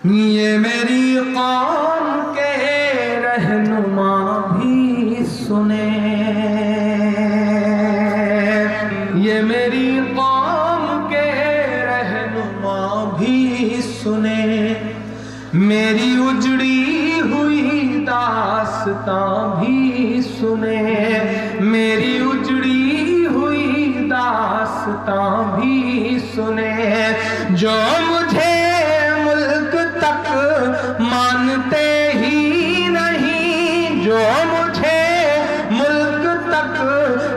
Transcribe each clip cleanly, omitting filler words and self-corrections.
ये मेरी कौम के रहनुमा भी सुने, ये मेरी कौम के रहनुमा भी सुने, मेरी उजड़ी हुई दास्तां भी सुने, मेरी उजड़ी हुई दास्तां भी सुने। जो मुझे मुल्क तक मानते ही नहीं, जो मुझे मुल्क तक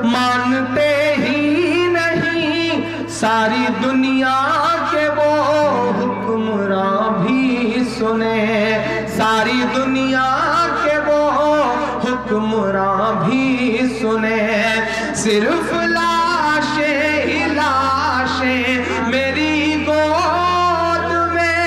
मानते ही नहीं, सारी दुनिया के वो हुक्मरां भी सुने, सारी दुनिया के वो हुक्मरां भी सुने। सिर्फ लाशें ही लाशें मेरी गोद में,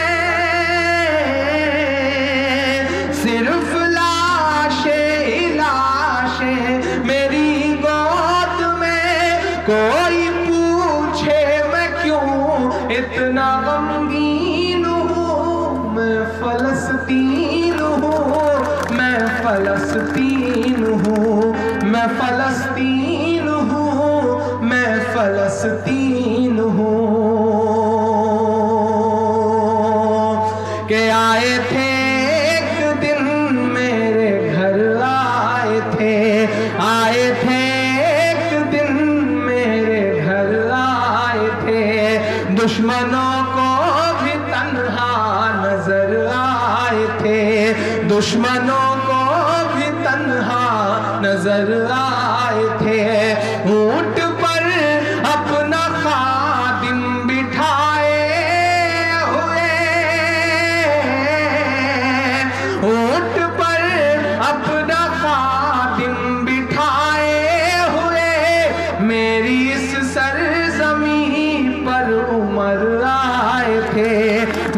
सिर्फ लाशें ही लाशें मेरी गोद में। कोई पूछे मैं क्यों इतना गमगीन हूँ, मैं फलस्तीन हूँ, मैं फलस्तीन हूँ, मैं फलस्तीन हूँ, मैं फलस्तीन हूँ। के आए थे एक दिन मेरे घर, आए थे, आए थे एक दिन मेरे घर, आए थे। दुश्मनों को भी तन्हा नजर आए थे, दुश्मनों को भी तन्हा नजर आए थे। ऊंट पर अपना खादिम बिठाए हुए, ऊंट पर अपना खादिम बिठाए हुए, मेरी इस सरजमीं पर उमर आए थे,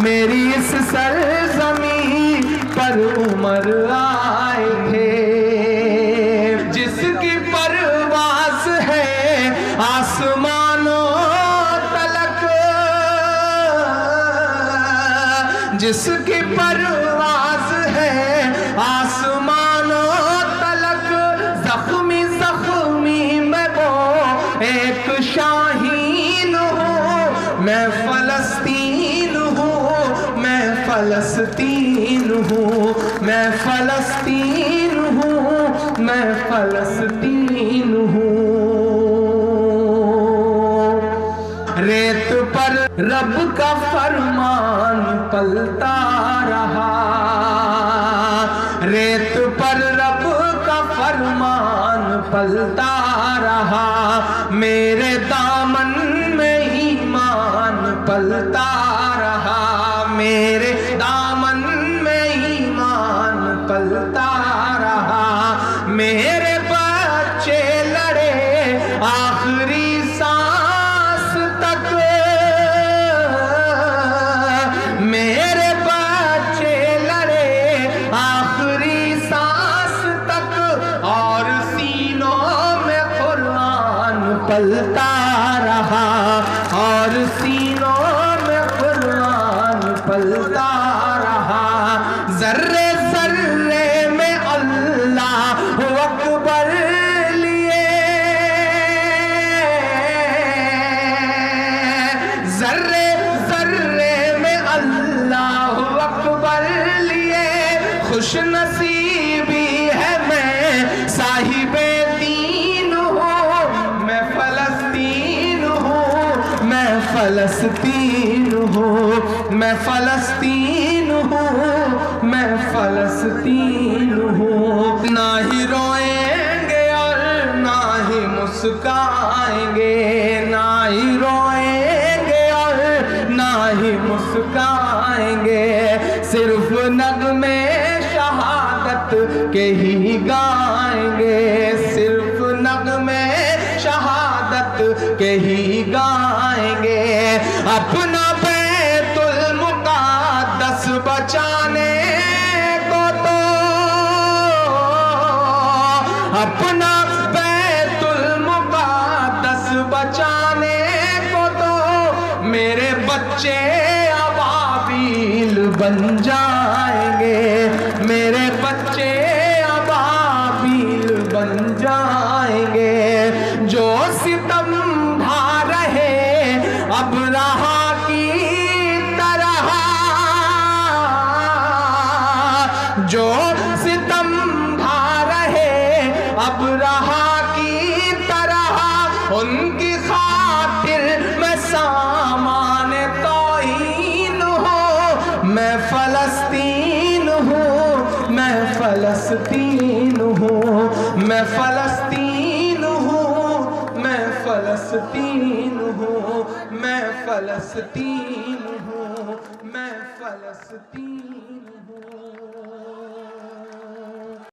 मेरी इस सरजमीं पर उमर आए थे। जिसकी परवाज़ है आसमानों तलक, जिसकी परवाज़ है आसमानों तलक, जख्मी जख्मी मैं वो एक शाहीन हूँ, मैं फलस्तीन हूँ, मैं फलस्तीन हूँ, मैं फलस्तीन हूँ, मैं फलस्तीन हूँ। रेत पर रब का फरमान पलता रहा, रेत पर रब का फरमान पलता रहा, मेरे दामन में ईमान पलता रहा, मेरे दामन में ईमान पलता रहा। मेरे बच्चे लड़े आखिरी सांस तक, मेरे बच्चे लड़े आखिरी सांस तक, और सीनों में कुरान पलता रहा, और सीनों में कुरान पलता रहा। जर्रे जर्रे में अल्लाह अकबर लिए, जर्रे जर्रे में अल्लाह अकबर लिए। खुश नसीबी है मैं साहिबे दीन हूँ, मैं फलस्तीन हूँ, मैं फलस्तीन हूँ, मैं फलस्तीन हूँ, मैं फलस्तीन हूँ। ना ही रोएंगे और ना ही मुस्काएंगे, ना ही रोएंगे और ना ही मुस्काएंगे, सिर्फ नगमे शहादत के ही गाएंगे, सिर्फ नगमे शहादत के ही गाएंगे। अपना बैतुल मुक़द्दस बचाने को तो, अपना बैतुल मुक़द्दस बचाने को तो, मेरे बच्चे अबाबील बन जाएंगे, मेरे बच्चे अबाबील बन जाएंगे। जो सितम ढा रहे अब रहा की तरह, जो सितम ढा रहे अब रहा की तरह, उनकी खातिर मैं सामान तौहीन हूँ। मैं फलस्तीन हूँ, मैं फलस्तीन हूँ, मैं फलस्तीन हूँ, मैं फलस्तीन हूँ, मैं फलस्तीन हूँ, मैं फलस्तीन।